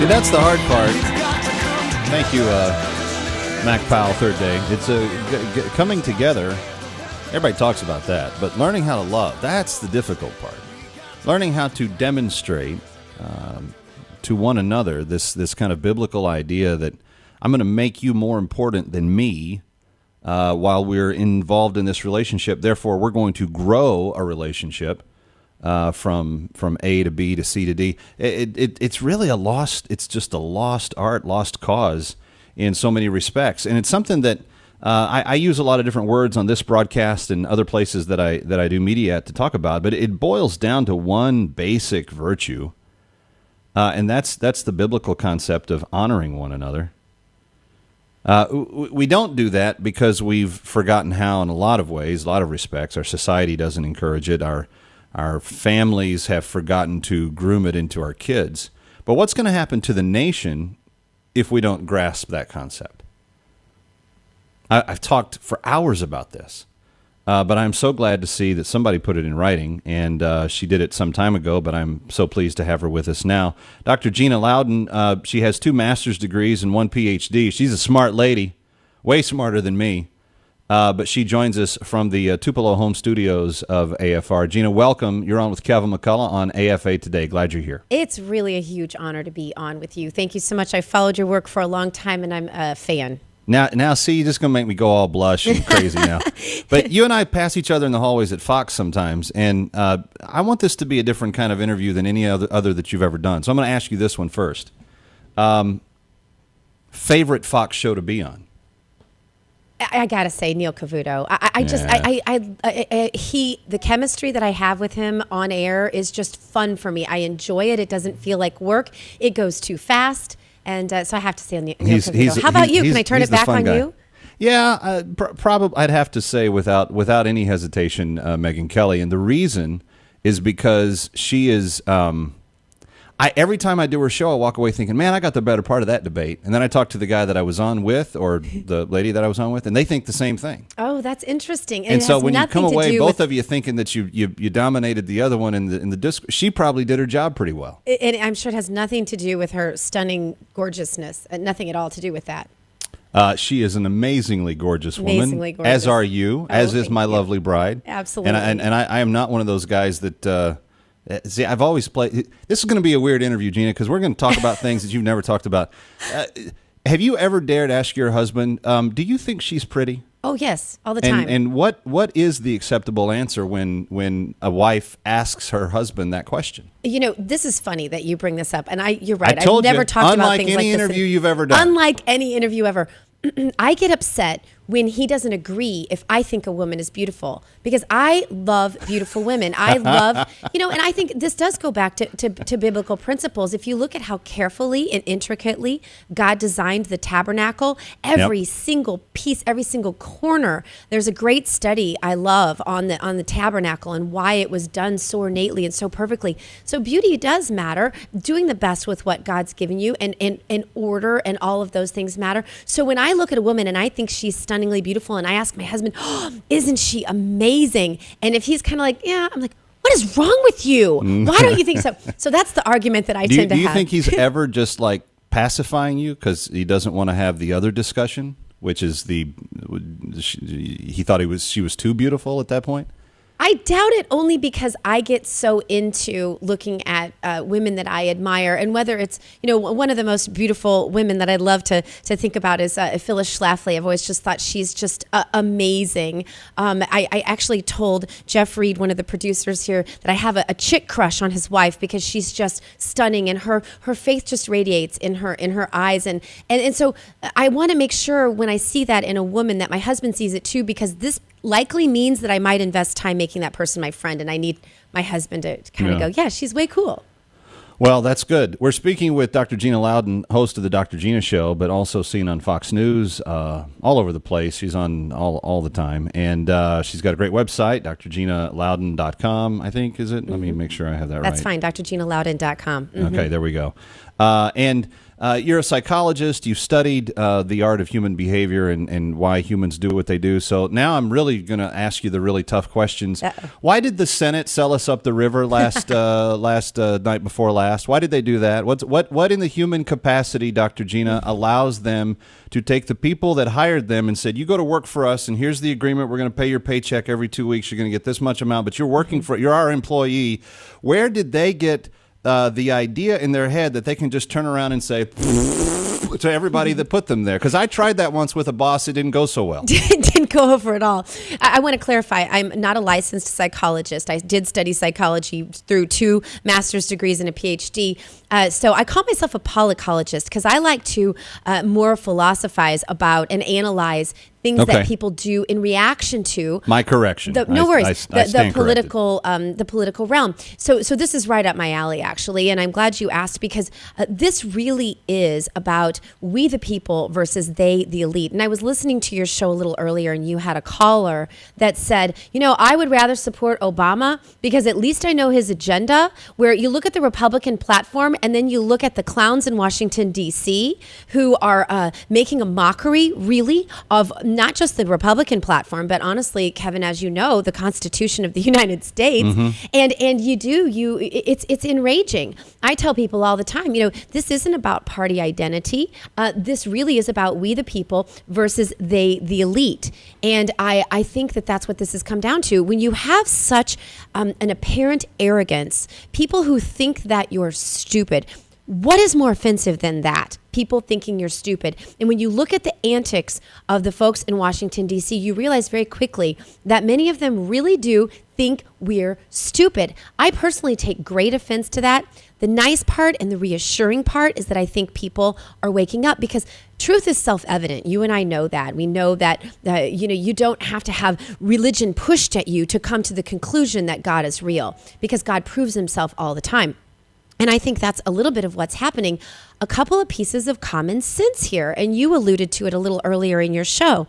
that's the hard part. Thank you, Mac Powell, third day. It's coming together. Everybody talks about that, but learning how to love, that's the difficult part. Learning how to demonstrate to one another this kind of biblical idea that I'm going to make you more important than me while we're involved in this relationship. Therefore, we're going to grow a relationship from A to B to C to D. It's really it's just a lost art, lost cause in so many respects. And it's something that I use a lot of different words on this broadcast and other places that I do media at to talk about, but it boils down to one basic virtue, and that's the biblical concept of honoring one another. We don't do that because we've forgotten how in a lot of ways, a lot of respects. Our society doesn't encourage it. Our families have forgotten to groom it into our kids. But what's going to happen to the nation if we don't grasp that concept? I've talked for hours about this, but I'm so glad to see that somebody put it in writing, and she did it some time ago, but I'm so pleased to have her with us now. Dr. Gina Loudon, she has 2 master's degrees and 1 PhD. She's a smart lady, way smarter than me, but she joins us from the Tupelo home studios of AFR. Gina, welcome. You're on with Kevin McCullough on AFA Today. Glad you're here. It's really a huge honor to be on with you. Thank you so much. I followed your work for a long time, and I'm a fan. Now, see, you're just going to make me go all blush and crazy now. But you and I pass each other in the hallways at Fox sometimes, and I want this to be a different kind of interview than any other that you've ever done. So I'm going to ask you this one first. Favorite Fox show to be on? I gotta say, Neil Cavuto. The chemistry that I have with him on air is just fun for me. I enjoy it. It doesn't feel like work. It goes too fast. And so I have to say Neil Cavuto. How about you? Can I turn it back on you? Yeah, probably. I'd have to say without any hesitation, Megyn Kelly. And the reason is because she is. Every time I do her show, I walk away thinking, man, I got the better part of that debate. And then I talk to the guy that I was on with or the lady that I was on with, and they think the same thing. Oh, that's interesting. And so when you come away, both of you thinking that you dominated the other one in the disc, she probably did her job pretty well. And I'm sure it has nothing to do with her stunning gorgeousness, nothing at all to do with that. She is an amazingly gorgeous woman, amazingly gorgeous. As are you, as is my lovely bride. Absolutely. And I am not one of those guys that... See, I've always played... This is going to be a weird interview, Gina, because we're going to talk about things that you've never talked about. Have you ever dared ask your husband, do you think she's pretty? Oh, yes, all the time. And what is the acceptable answer when a wife asks her husband that question? You know, this is funny that you bring this up, and you're right. I've never talked about things like this. Unlike any interview you've ever done. Unlike any interview ever. I get upset when he doesn't agree if I think a woman is beautiful, because I love beautiful women. I love, and I think this does go back to biblical principles. If you look at how carefully and intricately God designed the tabernacle, every single piece, every single corner, there's a great study I love on the tabernacle and why it was done so ornately and so perfectly. So beauty does matter. Doing the best with what God's given you and order and all of those things matter. So when I look at a woman and I think she's stunningly beautiful, and I ask my husband, oh, isn't she amazing? And if he's kind of like, yeah, I'm like, what is wrong with you? Why don't you think so? So that's the argument that I tend to have. Do you think he's ever just like pacifying you because he doesn't want to have the other discussion, which is he thought she was too beautiful at that point? I doubt it, only because I get so into looking at women that I admire, and whether it's, one of the most beautiful women that I love to think about is Phyllis Schlafly. I've always just thought she's just amazing. I actually told Jeff Reed, one of the producers here, that I have a chick crush on his wife because she's just stunning, and her faith just radiates in her eyes, and so I want to make sure when I see that in a woman that my husband sees it too, because this likely means that I might invest time making that person my friend, and I need my husband to kind of go, yeah, she's way cool. Well, that's good. We're speaking with Dr. Gina Loudon, host of the Dr. Gina Show, but also seen on Fox News, all over the place. She's on all the time, and she's got a great website, drginaloudon.com, I think, is it? Let me make sure I have that right. That's fine, drginaloudon.com. Okay, there we go. And you're a psychologist. You've studied the art of human behavior and why humans do what they do. So now I'm really going to ask you the really tough questions. Why did the Senate sell us up the river last night before last? Why did they do that? What in the human capacity, Dr. Gina, allows them to take the people that hired them and said, you go to work for us, and here's the agreement. We're going to pay your paycheck every 2 weeks. You're going to get this much amount, but you're our employee. Where did they get the idea in their head that they can just turn around and say to everybody that put them there? Because I tried that once with a boss. It didn't go so well. It didn't go over at all. I want to clarify. I'm not a licensed psychologist. I did study psychology through 2 master's degrees and a PhD. So I call myself a polycologist because I like to more philosophize about and analyze things that people do in reaction to my correction. No worries. The political, corrected. the political realm. So this is right up my alley, actually, and I'm glad you asked because this really is about we the people versus they the elite. And I was listening to your show a little earlier, and you had a caller that said, I would rather support Obama because at least I know his agenda. Where you look at the Republican platform, and then you look at the clowns in Washington D.C. who are making a mockery, really, of not just the Republican platform, but honestly, Kevin, as you know, the Constitution of the United States. Mm-hmm. And it's enraging. I tell people all the time, this isn't about party identity. This really is about we the people versus they the elite. And I think that's what this has come down to. When you have such an apparent arrogance, people who think that you're stupid, what is more offensive than that? People thinking you're stupid. And when you look at the antics of the folks in Washington, D.C., you realize very quickly that many of them really do think we're stupid. I personally take great offense to that. The nice part and the reassuring part is that I think people are waking up because truth is self-evident. You and I know that. We know that you don't have to have religion pushed at you to come to the conclusion that God is real because God proves himself all the time. And I think that's a little bit of what's happening. A couple of pieces of common sense here, and you alluded to it a little earlier in your show.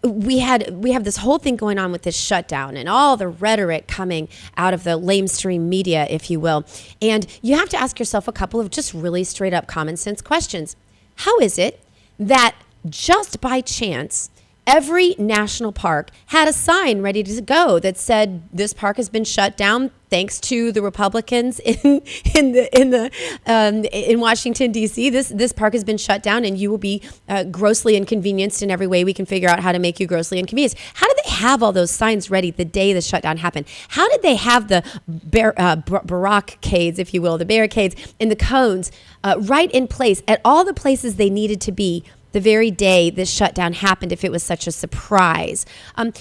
We have this whole thing going on with this shutdown and all the rhetoric coming out of the lamestream media, if you will. And you have to ask yourself a couple of just really straight up common sense questions. How is it that just by chance, every national park had a sign ready to go that said this park has been shut down thanks to the Republicans in Washington D.C. This park has been shut down, and you will be grossly inconvenienced in every way we can figure out how to make you grossly inconvenienced. How did they have all those signs ready the day the shutdown happened? How did they have the barricades, if you will, the barricades and the cones right in place at all the places they needed to be the very day this shutdown happened, if it was such a surprise?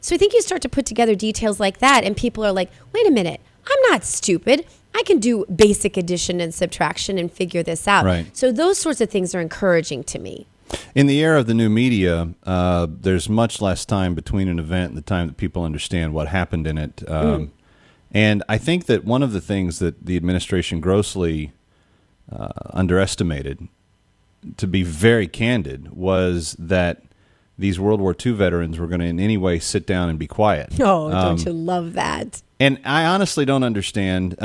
So I think you start to put together details like that, and people are like, wait a minute, I'm not stupid. I can do basic addition and subtraction and figure this out. Right. So those sorts of things are encouraging to me. In the era of the new media, there's much less time between an event and the time that people understand what happened in it. And I think that one of the things that the administration grossly underestimated, to be very candid, was that these World War II veterans were going to in any way sit down and be quiet. Oh, don't you love that? And I honestly don't understand.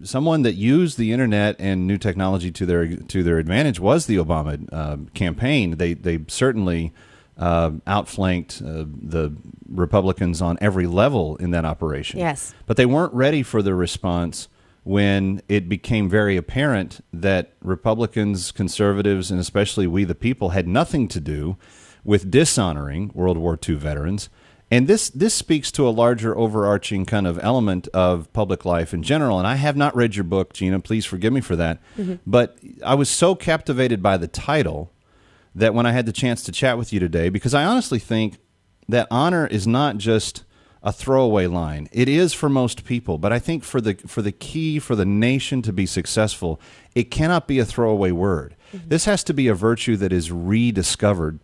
Someone that used the internet and new technology to their advantage was the Obama campaign. They certainly outflanked the Republicans on every level in that operation. Yes. But they weren't ready for the response when it became very apparent that Republicans, conservatives, and especially we the people had nothing to do with dishonoring World War II veterans. And this speaks to a larger overarching kind of element of public life in general. And I have not read your book, Gina. Please forgive me for that. Mm-hmm. But I was so captivated by the title that when I had the chance to chat with you today, because I honestly think that honor is not just a throwaway line. It is for most people, but I think for the key for the nation to be successful, it cannot be a throwaway word. Mm-hmm. This has to be a virtue that is rediscovered,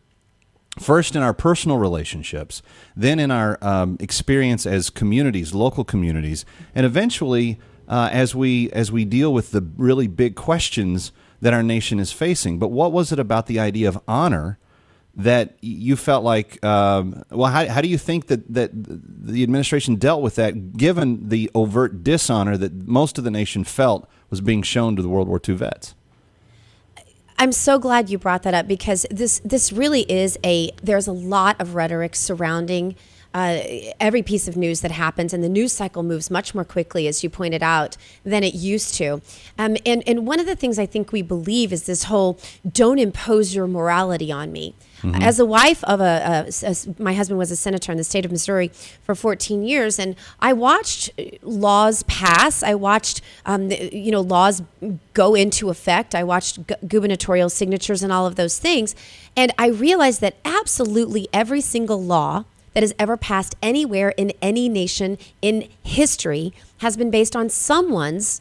first in our personal relationships, then in our experience as communities, local communities, and eventually as we deal with the really big questions that our nation is facing. But what was it about the idea of honor that you felt like, how do you think that the administration dealt with that, given the overt dishonor that most of the nation felt was being shown to the World War II vets? I'm so glad you brought that up, because this really is there's a lot of rhetoric surrounding every piece of news that happens, and the news cycle moves much more quickly, as you pointed out, than it used to. And one of the things I think we believe is this whole "don't impose your morality on me." Mm-hmm. As a wife of my husband was a senator in the state of Missouri for 14 years, and I watched laws pass. I watched laws go into effect. I watched gubernatorial signatures and all of those things, and I realized that absolutely every single law that has ever passed anywhere in any nation in history has been based on someone's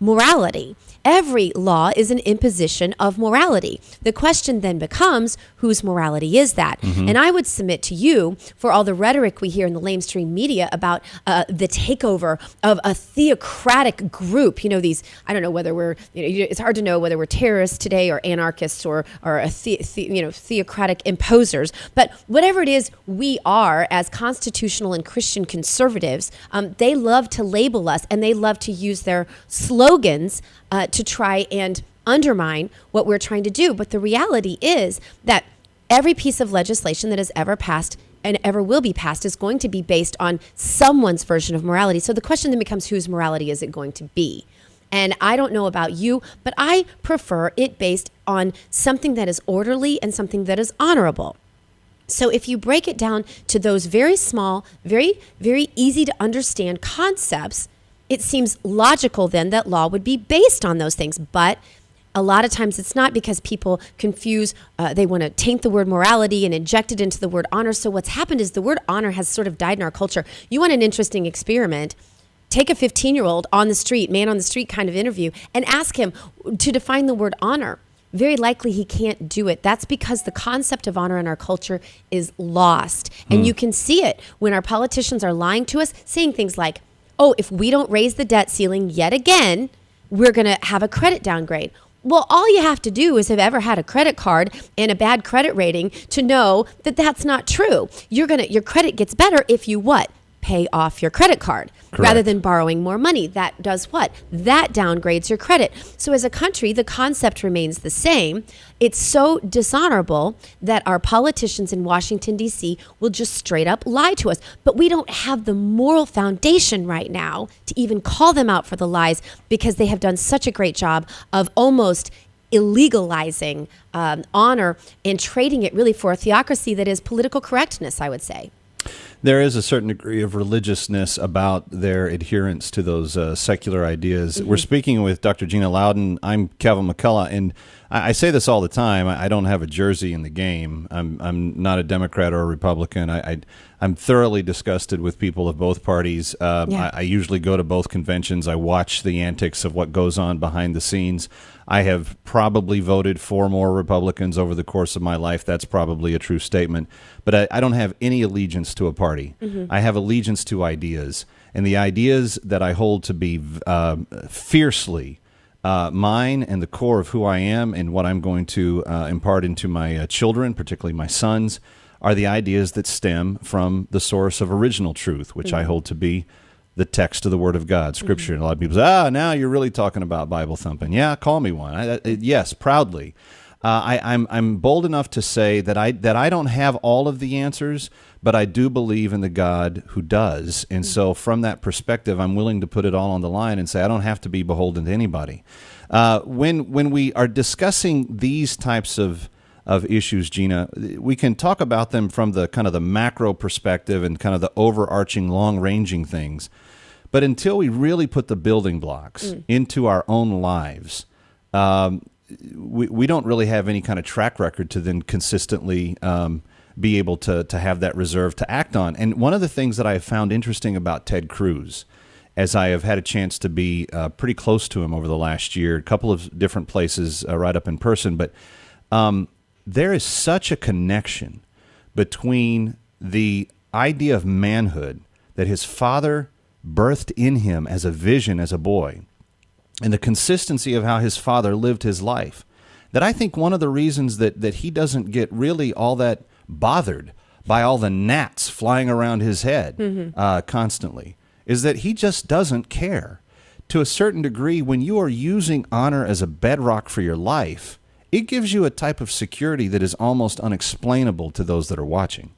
morality. Every law is an imposition of morality. The question then becomes, whose morality is that? Mm-hmm. And I would submit to you, for all the rhetoric we hear in the mainstream media about the takeover of a theocratic group, these, I don't know whether it's hard to know whether we're terrorists today or anarchists or a theocratic imposers. But whatever it is we are as constitutional and Christian conservatives, they love to label us, and they love to use their slogans to try and undermine what we're trying to do. But the reality is that every piece of legislation that has ever passed and ever will be passed is going to be based on someone's version of morality. So the question then becomes, whose morality is it going to be? And I don't know about you, but I prefer it based on something that is orderly and something that is honorable. So if you break it down to those very small, very, very easy to understand concepts, it seems logical then that law would be based on those things. But a lot of times it's not, because people confuse, they want to taint the word morality and inject it into the word honor. So what's happened is the word honor has sort of died in our culture. You want an interesting experiment? Take a 15-year-old on the street, man on the street kind of interview, and ask him to define the word honor. Very likely he can't do it. That's because the concept of honor in our culture is lost. And you can see it when our politicians are lying to us, saying things like, oh, if we don't raise the debt ceiling yet again, we're going to have a credit downgrade. Well, all you have to do is have ever had a credit card and a bad credit rating to know that that's not true. Your credit gets better if you what? Pay off your credit card. Correct. Rather than borrowing more money. That does what? That downgrades your credit. So as a country, the concept remains the same. It's so dishonorable that our politicians in Washington, D.C. will just straight up lie to us. But we don't have the moral foundation right now to even call them out for the lies, because they have done such a great job of almost illegalizing honor and trading it really for a theocracy that is political correctness, I would say. There is a certain degree of religiousness about their adherence to those secular ideas. Mm-hmm. We're speaking with Dr. Gina Loudon. I'm Kevin McCullough, and I say this all the time. I don't have a jersey in the game. I'm not a Democrat or a Republican. I'm thoroughly disgusted with people of both parties. I usually go to both conventions. I watch the antics of what goes on behind the scenes. I have probably voted for more Republicans over the course of my life. That's probably a true statement. But I don't have any allegiance to a party. Mm-hmm. I have allegiance to ideas. And the ideas that I hold to be fiercely mine and the core of who I am and what I'm going to impart into my children, particularly my sons, are the ideas that stem from the source of original truth, which I hold to be the text of the Word of God, Scripture. And a lot of people say, now you're really talking about Bible thumping. Yeah, call me one. Yes, proudly. I'm bold enough to say that I don't have all of the answers, but I do believe in the God who does. And so from that perspective, I'm willing to put it all on the line and say I don't have to be beholden to anybody. When we are discussing these types of issues, Gina, we can talk about them from the kind of the macro perspective and kind of the overarching, long-ranging things. But until we really put the building blocks into our own lives, we don't really have any kind of track record to then consistently be able to have that reserve to act on. And one of the things that I have found interesting about Ted Cruz, as I have had a chance to be pretty close to him over the last year, a couple of different places right up in person, but there is such a connection between the idea of manhood that his father birthed in him as a vision as a boy and the consistency of how his father lived his life, that I think one of the reasons that he doesn't get really all that bothered by all the gnats flying around his head constantly is that he just doesn't care. To a certain degree, when you are using honor as a bedrock for your life, it gives you a type of security that is almost unexplainable to those that are watching.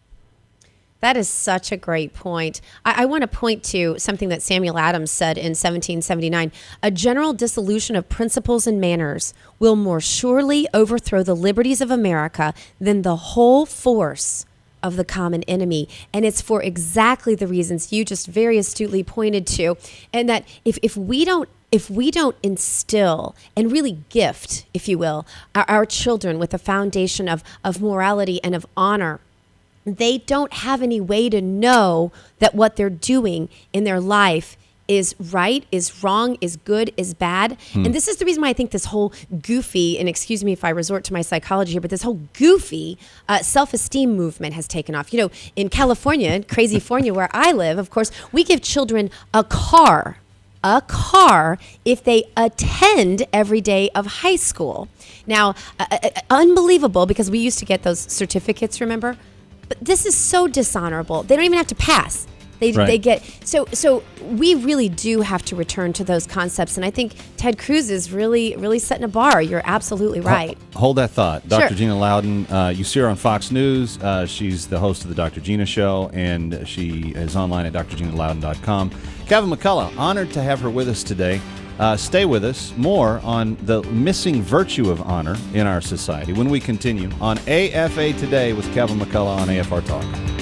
That is such a great point. I want to point to something that Samuel Adams said in 1779. A general dissolution of principles and manners will more surely overthrow the liberties of America than the whole force of the common enemy. And it's for exactly the reasons you just very astutely pointed to. And that if we don't instill and really gift, if you will, our children with a foundation of morality and of honor, they don't have any way to know that what they're doing in their life is right, is wrong, is good, is bad. And this is the reason why I think this whole goofy, and excuse me if I resort to my psychology here, but this whole goofy self-esteem movement has taken off. You know, in California, crazy California, where I live, of course, we give children a car if they attend every day of high school. Now, unbelievable, because we used to get those certificates, remember? But this is so dishonorable. They don't even have to pass. They get so we really do have to return to those concepts, and I think Ted Cruz is really setting a bar. You're absolutely right. Hold that thought. Dr. Sure. Gina Loudon, you see her on Fox News. She's the host of the Dr. Gina Show, and she is online at drginaloudon.com. Kevin McCullough, honored to have her with us today. Stay with us. More on the missing virtue of honor in our society when we continue on AFA Today with Kevin McCullough on AFR Talk.